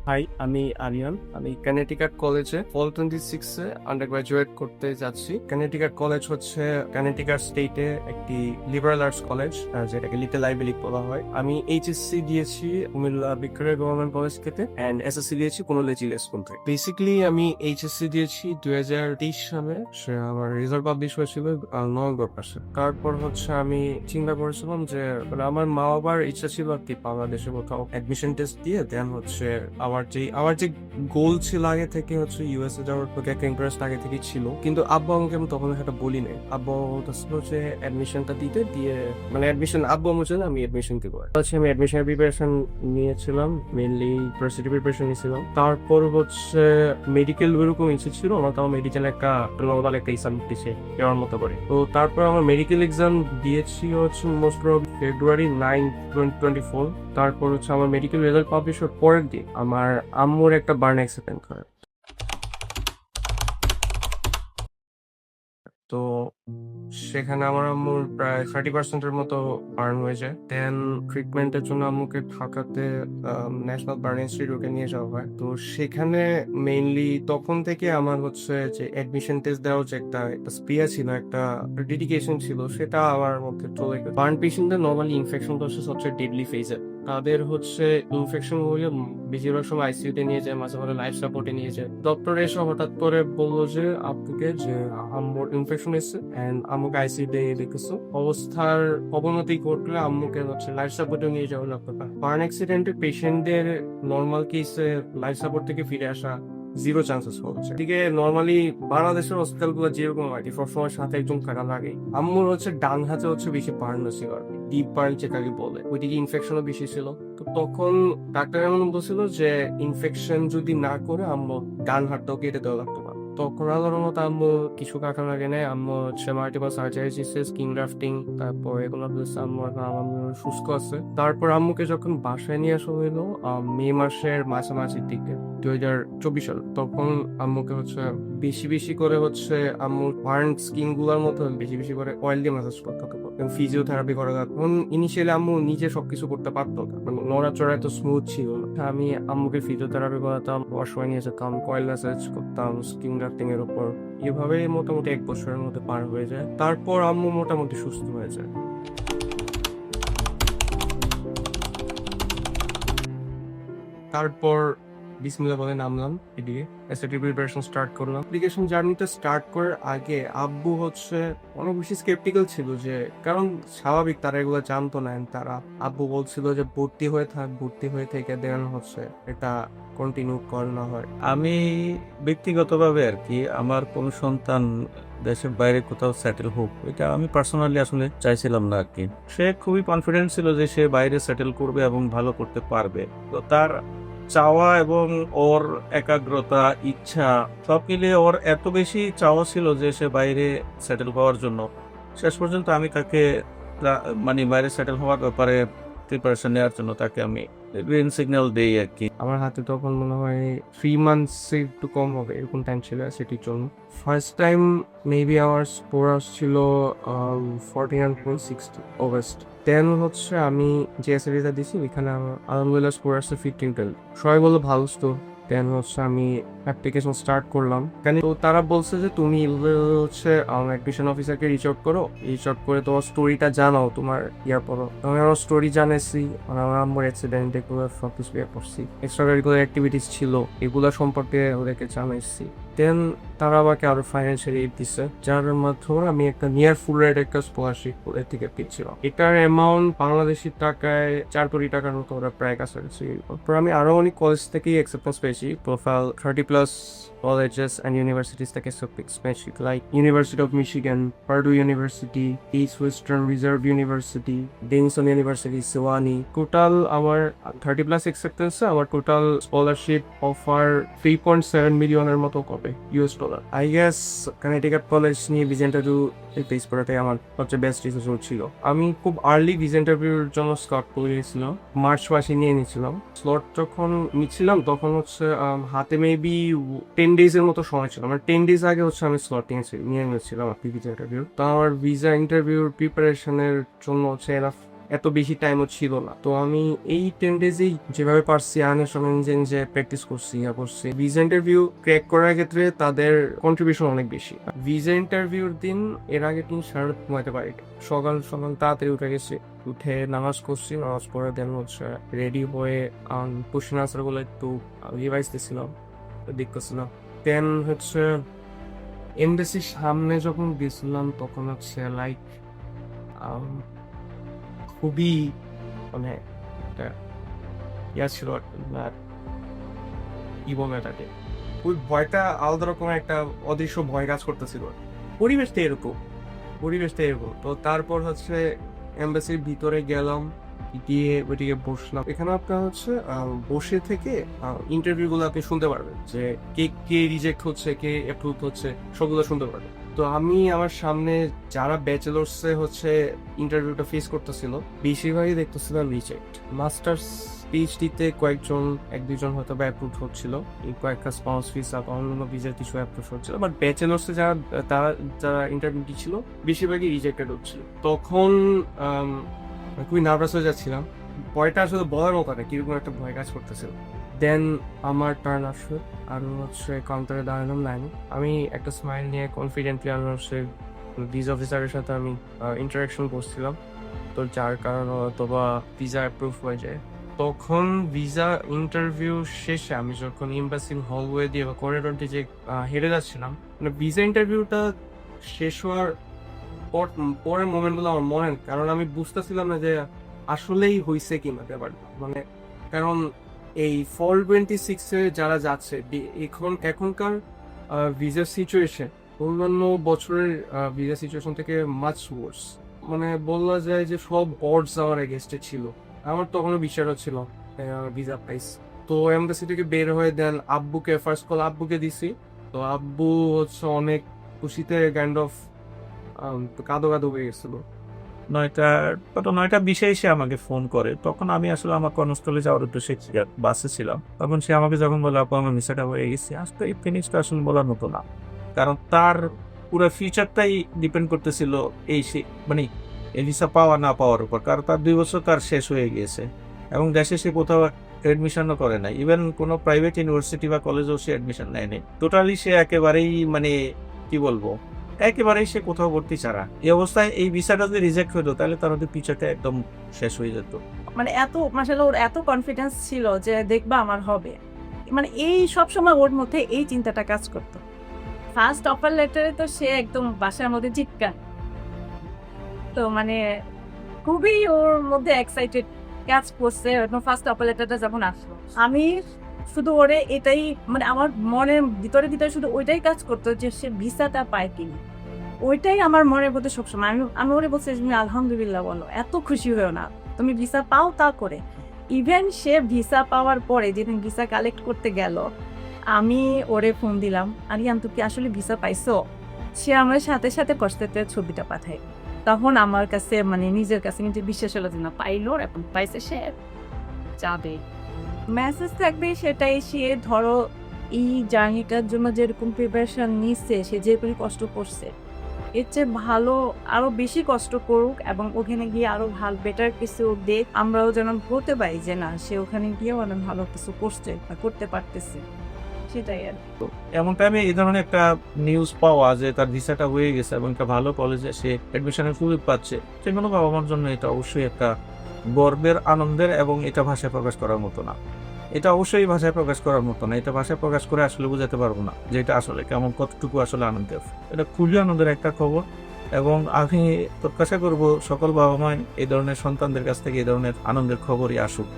High, আমি আরিয়ান। আমি Connecticut কলেজে ফল 26-এ আন্ডার গ্রাজুয়েট করতে যাচ্ছি। কানেটিকাট কলেজ হচ্ছে কানেটিকাট স্টেটে একটি লিবারাল আর্টস কলেজ, যেটাকে লিটল আইভি লীগ বলা হয়। আমি এইচএসসি দিয়েছি কুমিল্লা ভিক্টোরিয়া গভর্নমেন্ট কলেজ থেকে অ্যান্ড এসএসসি দিয়েছি কুনোলে জিলা স্কুল থেকে। বেসিক্যালি আমি এইচএসসি দিয়েছি 2023 সালে। আমার রেজাল্ট পাবলিশ হয়েছিল নভেম্বর মাসে। তারপর হচ্ছে আমি চিন্তা করেছিলাম যে আমার মা বাবার ইচ্ছা ছিল আর কি বাংলাদেশে কোথাও অ্যাডমিশন টেস্ট দিয়ে দেন হচ্ছে আমার যে গোল ছিল আগে থেকে হচ্ছে ইউএসএ যাওয়ার প্রতি একটা ইন্টারেস্ট আগে থেকে ছিল, কিন্তু আব্বু আমাকে আমি তখন সেটা বলি নাই। আব্বু বলতেছিল যে অ্যাডমিশনটা দিয়ে মানে অ্যাডমিশন আব্বু আমার জন্য আমি অ্যাডমিশন দিব হচ্ছে। আমি অ্যাডমিশনের প্রিপারেশন নিয়েছিলাম, মেইনলি ইউনিভার্সিটি প্রিপারেশন নিয়েছিলাম। তারপর হচ্ছে মেডিকেল ওরকম ইচ্ছা ছিল আমার, তাও মেডিকেল একটা নর্মাল একটা এক্সাম দিচ্ছে দেওয়ার মতো করে। তো তারপর আমার মেডিকেল এক্সাম দিয়েছি হচ্ছে মোস্ট অফ ফেব্রুয়ারি 9, 2024। তারপর হচ্ছে আমার মেডিকেল রেজাল্ট পাবলিশ হওয়ার পরের দিন আমার আম্মুর একটা বার্ন অ্যাক্সিডেন্ট হয়। তো সেখানে আমার আম্মুর প্রায় 30%-এর মতো বার্ন হয়ে যায়। দেন ট্রিটমেন্টের জন্য আম্মুকে ঢাকাতে ন্যাশনাল বার্ন ইনস্টিটিউটে নিয়ে যাওয়া হয়। তো সেখানে মেইনলি তখন থেকে আমার হচ্ছে যে অ্যাডমিশন টেস্ট দেওয়ার যে একটা স্প্রিয়া ছিল, একটা ডেডিকেশন ছিল, সেটা আমার মধ্যে চলে গেছে। বার্ন পেশেন্টদের নর্মালি ইনফেকশন তো সবচেয়ে ডেডলি ফেজে। তাদের হচ্ছে ইনফেকশন হলে বেশিরভাগ সময় আইসিইউতে নিয়ে যায়, মাঝে মাঝে লাইফ সাপোর্টে নিয়ে যায়। ডক্টর এসে হঠাৎ করে বললো যে আপনাকে যে আম্মুর ইনফেকশন এসেছে এন্ড আম্মুকে আইসিইউতে রেখেছো, অবস্থার অবনতি ঘটলে আম্মুকে হচ্ছে লাইফ সাপোর্টে নিয়ে যাওয়া লাগবে। বার্ন অ্যাক্সিডেন্টের পেশেন্টদের নর্মাল কেসে লাইফ সাপোর্ট থেকে ফিরে আসা জিরো চান্সেস হচ্ছে। এদিকে নর্মালি বাংলাদেশের হসপিটাল গুলো যেরকম আর কি সবসময় সাথে একজন থাকা লাগে। আম্মুর হচ্ছে ডান হাতে হচ্ছে বেশি বার্ন ছিল আর কি, ডিপ বার্ন যেটাকে বলে, ওইদিকে ইনফেকশনও বেশি ছিল। তো তখন ডাক্তার এমন বলছিল যে ইনফেকশন যদি না করে আম্মু ডান হাতটাও কেটে দেওয়া লাগতো না। তখন আল্লাহর মতো আম্মু কিছু কাকা লাগে নাই, আম্মু হচ্ছে মাল্টিপল সার্জারি দিচ্ছে, স্কিন গ্রাফটিং, তারপর এগুলো বলছে আম্মু এখন আম্মু সুস্থ আছে। তারপর আম্মুকে যখন বাসায় নিয়ে আসা হইলো মে মাসের মাঝামাঝির দিকে 2024 সাল, তখন আম্মুকে হচ্ছে বেশি বেশি করে হচ্ছে আম্মুর বার্ন স্কিন গুলার মতো বেশি বেশি করে অয়েল দিয়ে ম্যাসাজ করতে হতো, ফিজিওথেরাপি করা লাগতো। তখন ইনিশিয়ালি আম্মু নিজে সবকিছু করতে পারতো না, মানে নড়াচড়া এত স্মুথ ছিল না। আমি আম্মুকে ফিজিওথেরাপি করাতাম, ওয়াশরুমে নিয়ে যেতাম, কয়েল ম্যাসাজ করতাম স্কিন গ্রাফটিং এর উপর। এভাবে মোটামুটি 1 বছরের মধ্যে পার হয়ে যায়। তারপর আম্মু মোটামুটি সুস্থ হয়ে যায়। তারপর বিসমিল্লাহ বলে নামলাম এদিকে, এসএটি প্রিপারেশন স্টার্ট করলাম। অ্যাপ্লিকেশন জার্নিটা স্টার্ট করার আগে আব্বু হচ্ছে অনেক বেশি স্কেপটিক্যাল ছিল, যে কারণ স্বাভাবিক তারা এগুলো জানতো না। তারা আব্বু বলছিল যে ভর্তি হয়ে থেকে দেন হচ্ছে এটা কন্টিনিউ করানো হয়। আমি ব্যক্তিগতভাবে আর কি আমার কোন সন্তান দেশের বাইরে কোথাও সেটেল হোক, এটা আমি পার্সোনালি আসলে চাইছিলাম না আর কি। সে খুবই কনফিডেন্ট ছিল যে সে বাইরে সেটেল করবে এবং ভালো করতে পারবে। তো তার চাওয়া এবং ওর একাগ্রতা, ইচ্ছা সব মিলিয়ে ওর এত বেশি চাওয়া ছিল যে সে বাইরে সেটেল হওয়ার জন্য। শেষ পর্যন্ত আমি তাকে মানে বাইরে সেটেল হওয়ার ব্যাপারে প্রিপারেশন নেওয়ার জন্য তাকে আমি গ্রিন সিগন্যাল দেই আর কি। আমার হাতে তখন মনে হয় 3 মান্থস একটু কম হবে এরকম টাইম ছিল সেটির জন্য। ফার্স্ট টাইম মেবি আমার স্কোর আসছিল 49.60 অগস্ট। দেন হচ্ছে আমি যে এসএডিটা দিছি ওইখানে আমার আলহামদুলিল্লাহ স্কোর আসছে 15-12। সবাই বললো ভালো স্কোর। দেন হচ্ছে আমি অ্যাপ্লিকেশন স্টার্ট করলাম। তো তারা বলছে যে তুমি হচ্ছে অ্যাডমিশন অফিসারকে রিচ আউট করো, রিচ আউট করে তোমার স্টোরিটা জানাও, তোমার ইয়ার পরো। আমি আমার স্টোরি জানাইছি, আমার আম্মুর অ্যাক্সিডেন্ট এগুলো সব কিছু ইয়ে করছি, এক্সট্রা কারিকুলার অ্যাক্টিভিটিস ছিল এগুলো সম্পর্কে ওদেরকে জানাইছি। দেন তারা আমাকে আরো ফাইন্যান্সিয়াল এইড দিচ্ছে, যার মাধ্যমে আমি একটা নিয়ার ফুল রাইড একটা স্কলারশিপ ওদের থেকে পেয়েছিলাম। এটার অ্যামাউন্ট বাংলাদেশি টাকায় 4 কোটি টাকার মতো ওরা প্রায় কাছাকাছি। তারপর আমি আরো অনেক কলেজ থেকেই অ্যাকসেপ্টেন্স পেয়েছি, প্রোফাইল 30+ colleges and universities থেকে পেয়েছি, like University of Michigan, Purdue University, East Western Reserve University, Denison University, Sewanee. Total আমার 30+ অ্যাকসেপ্টেন্সে আমার টোটাল স্কলারশিপ অফার 3.7 মিলিয়নের মতো কবে US dollar. I guess Connecticut college নিয়ে ভিসা ইন্টারভিউ ফেস করাটাই আমার সবচেয়ে বেস্ট ডিসিশন ছিল। আমি খুব আর্লি ভিসা ইন্টারভিউর জন্য স্লট করে নিয়েছিলাম, মার্চ মাসে নিয়ে নিয়েছিলাম। স্লট যখন নিচ্ছিলাম তখন হচ্ছে হাতে মেবি 10 ডেজের মতো সময় ছিল। আমার 10 ডেজ আগে হচ্ছে আমি স্লট নিয়ে নিয়েছিলাম আর কি ভিসা ইন্টারভিউ। তো আমার ভিসা ইন্টারভিউর প্রিপারেশনের জন্য হচ্ছে এনাফ এত বেশি টাইমও ছিল না। তো আমি এই 10 ডেজেই যেভাবে পারছি আর্নের সঙ্গে নিজে নিজে প্র্যাকটিস করছি করছি। ভিসা ইন্টারভিউ ক্র্যাক করার ক্ষেত্রে তাদের কন্ট্রিবিউশন অনেক বেশি। ভিসা ইন্টারভিউর দিন এর আগে 3 সাড়ে ঘুমাইতে পারি। সকাল সকাল তাড়াতাড়ি উঠে গেছি, উঠে নামাজ করছি, নামাজ পড়ে দেন হচ্ছে রেডি হয়ে কোশ্চেন আনসার গুলো একটু রিভাইজ দিছিলাম, দেখতেছিলাম। দেন হচ্ছে এমবেসির সামনে যখন গেছিলাম তখন হচ্ছে লাইক খুবই মানে একটা ছিল আর কি, কি বলবো এটাকে, ওই ভয়টা আলাদা রকমের একটা অদৃশ্য ভয় কাজ করতেছিল। পরিবেশটা এরকম পরিবেশটা এরকম তো তারপর হচ্ছে এমবাসির ভিতরে গেলাম, গিয়ে ওইদিকে বসলাম। এখানে আপনার হচ্ছে বসে থেকে ইন্টারভিউ গুলো আপনি শুনতে পারবেন, যে কে কে রিজেক্ট হচ্ছে, কে অ্যাপ্রুভ হচ্ছে, সবগুলো শুনতে পারবেন। তো আমি আমার সামনে যারা ব্যাচেলার্সে হচ্ছে ইন্টারভিউটা ফেস করতেছিল বেশিরভাগই দেখতেছিলাম রিজেক্ট। মাস্টার্স পিএইচডিতে কয়েকজন এক দুইজন হয়তো বা অ্যাপ্রুভ হচ্ছিল, এই কয়েকটা স্পাউস ভিসা বা অন্যান্য ভিসার কিছু অ্যাপ্রুভ হচ্ছিল, বাট ব্যাচেলার্সে যারা ইন্টারভিউ দিচ্ছিল বেশিরভাগই রিজেক্টেড হচ্ছিল। তখন খুবই নার্ভাস হয়ে যাচ্ছিলাম, ভয়টা আসলে বলার মতো না, কিরকম একটা ভয় কাজ করতেছিল। দেন আমার টার্ন আসলো, আর হচ্ছে কাউন্টারে দাঁড়ালাম লাইনে। আমি একটা স্মাইল নিয়ে কনফিডেন্টলি আমি হচ্ছে ভিসা অফিসারের সাথে আমি ইন্টারাকশন করছিলাম, তো যার কারণে হয়তো বা ভিসা অ্যাপ্রুভ হয়ে যায়। তখন ভিসা ইন্টারভিউ শেষে আমি যখন এম্বাসির হলওয়ে দিয়ে বা করিডোর দিয়ে যে হেঁটে যাচ্ছিলাম, মানে ভিসা ইন্টারভিউটা শেষ হওয়ার পরের মোমেন্টগুলো আমার মনে নেই, কারণ আমি বুঝতেছিলাম না যে আসলেই হয়েছে কিনা ব্যাপারটা। মানে কারণ এই ফল 26-এ যারা যাচ্ছে এখনকার ভিসা সিচুয়েশন অন্যান্য বছরের ভিসা সিচুয়েশন থেকে মাচ ওয়ার্স। মানে বলা যায় যে সব অডস আমার এগেস্টে ছিল। আমার তখনও বিশ্বাস হচ্ছিল ভিসা প্রাইস। তো এমবাসি থেকে বের হয়ে দেন আব্বুকে ফার্স্ট কল আব্বুকে দিছি। তো আব্বু হচ্ছে অনেক খুশিতে কাইন্ড অফ কাঁদো কাঁদো হয়ে গেছিল। 9টা 20-এ সে আমাকে ফোন করে। তখন আমি আসলে আমার কর্মস্থলে যাওয়ার উদ্দেশ্যে বাসে ছিলাম। তখন সে আমাকে যখন বলে আপু আমার ভিসাটা হয়ে গেছে, আসলে এই ফিনিশটা আসলে বলার মতো না, কারণ তার পুরো ফিউচারটাই ডিপেন্ড করতেছিল মানে এই ভিসা পাওয়া না পাওয়ার উপর। কারণ তার 2 বছর তার শেষ হয়ে গিয়েছে এবং দেশে সে কোথাও এডমিশনও করে নাই, ইভেন কোনো প্রাইভেট ইউনিভার্সিটি বা কলেজেও সে এডমিশন নেয়নি। টোটালি সে একেবারেই মানে কি বলবো, একেবারেই সে কোথাও ভর্তি ছাড়া। এই অবস্থায় এই ভিসাটা যদি রিজেক্ট হতো তাহলে তার হয়তো ফিউচারটা একদম শেষ হয়ে যেত। মানে এত মাশাআল্লাহ ওর এত কনফিডেন্স ছিল যে দেখবা আমার হবে, মানে এই সব সময় ওর মধ্যে এই চিন্তাটা কাজ করতো। ফার্স্ট অফার লেটারে তো সে একদম বাসার মধ্যে চিৎকার, তো মানে খুবই ওর মধ্যে এক্সাইটেড কাজ করছে একদম ফার্স্ট অফার লেটারটা যখন আসলো। আমি শুধু ওরে এটাই মানে আমার মনের ভিতরে ভিতরে শুধু ওইটাই কাজ করতো যে সে ভিসাটা পায় কিনা, ওইটাই আমার মনের মধ্যে সবসময়। আমি ওরে বলছি তুমি আলহামদুলিল্লাহ বলো, এত খুশি হয়েও না, তুমি ভিসা পাও তা করে। ইভেন সে ভিসা পাওয়ার পরে যেদিন ভিসা কালেক্ট করতে গেল, আমি ওরে ফোন দিলাম, আরিয়ান তুমি কি আসলে ভিসা পাইছো? সে আমার সাথে সাথে কষ্টের ছবিটা পাঠায়। তখন আমার কাছে মানে নিজের কাছে নিজে বিশ্বাস হলো যে না পাইলো, এখন পাইছে, সে যাবে। মেসেজ থাকবে সেটাই, সে ধরো এই জার্নিটার জন্য যেরকম প্রিপারেশন নিচ্ছে, সে যেরকম কষ্ট করছে, এর চেয়ে ভালো আরো বেশি কষ্ট করুক এবং ওখানে গিয়ে আরো ভালো বেটার কিছু দেখ, আমরাও যেন বলতে পারি যে না সে ওখানে গিয়ে অনেক ভালো কিছু করছে বা করতে পারতেছে, সেটাই আর কি। এমন টাইমে এই ধরনের একটা নিউজ পাওয়া যে তার ভিসাটা হয়ে গেছে এবং একটা ভালো কলেজে সে অ্যাডমিশনের সুযোগ পাচ্ছে, যে কোনো বাবা মার জন্য এটা অবশ্যই একটা গর্বের, আনন্দের, এবং এটা ভাষায় প্রকাশ করার মতো না। এটা অবশ্যই ভাষায় প্রকাশ করার মতো না, এটা ভাষায় প্রকাশ করে আসলে বোঝাতে পারবো না যে এটা আসলে কেমন, কতটুকু আসলে আনন্দের। এটা খুবই আনন্দের একটা খবর এবং আমি প্রত্যাশা করব সকল বাবা মা এই ধরনের সন্তানদের কাছ থেকে এই ধরনের আনন্দের খবরই আসুক।